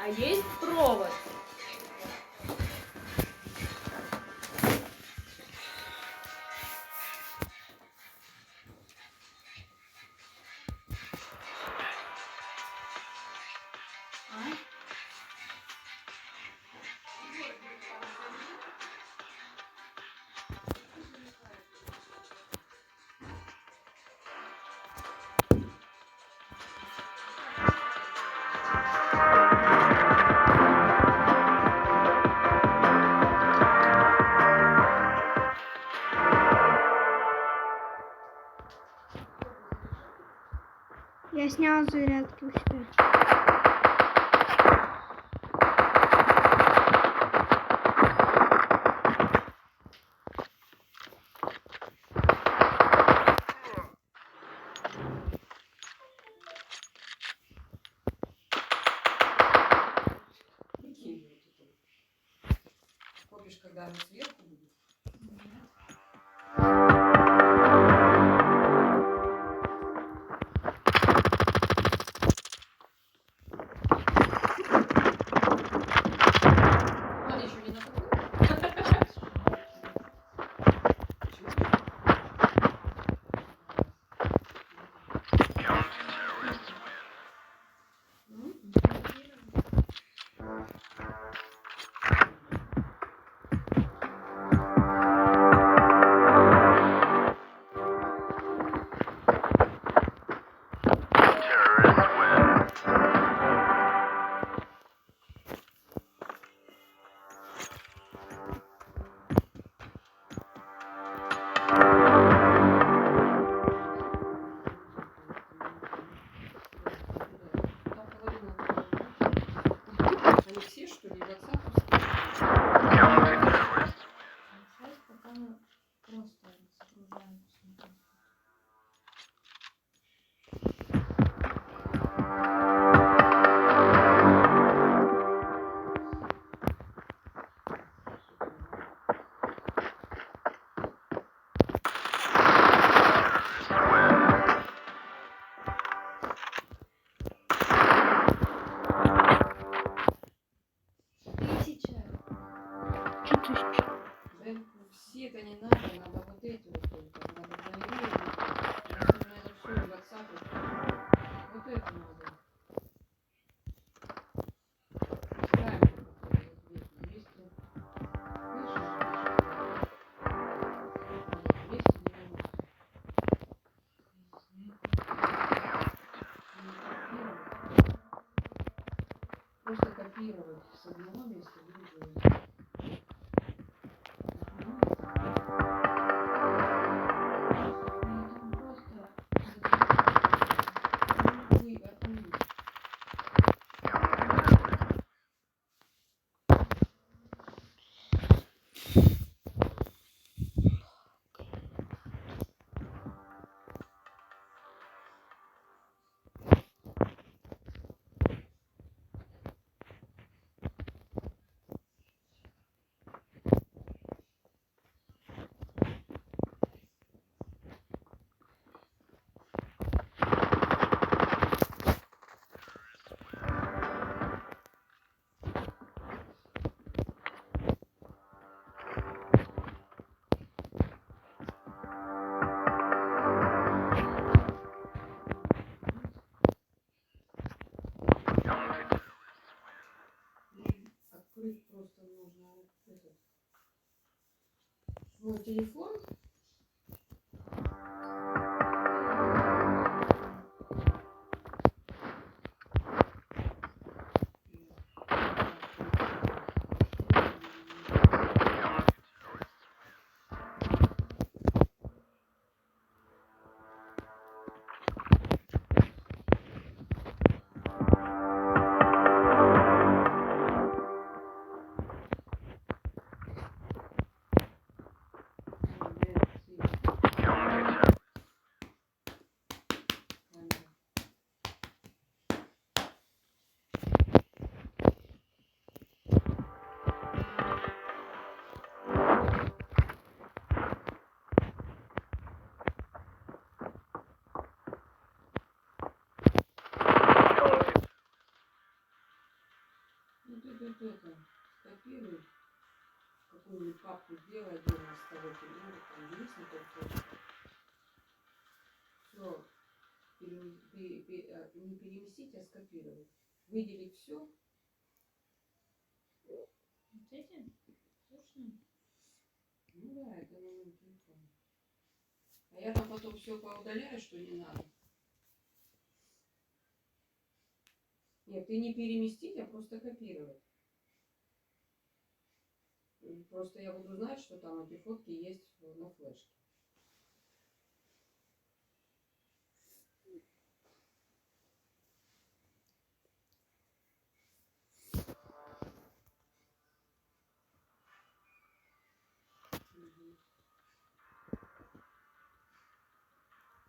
а есть провод. Я снял зарядки все. Помнишь, когда они сверху будут? Он еще не накрыл? Они все, что ли, ватсаповские? Сейчас пока мы просто загружаем. Да все это не надо, надо вот эти вот только. Надо заявление. Если, наверное, все в ватсапе. Вот это надо. Ставим вот 200. Слышишь? 290. Просто копировать с одного места в другое. Открыть просто нужно этот свой телефон. Ну ты тут это, скопируй, какую-нибудь папку сделай отдельно с того телефона, там есть на телефоне. Все, не переместить, а скопировать. Выделить все. Вот эти? Слушай. Ну да, это на моем телефоне. А я там потом все поудаляю, что не надо. Нет, ты не переместить, а просто копировать. Просто я буду знать, что там эти фотки есть на флешке.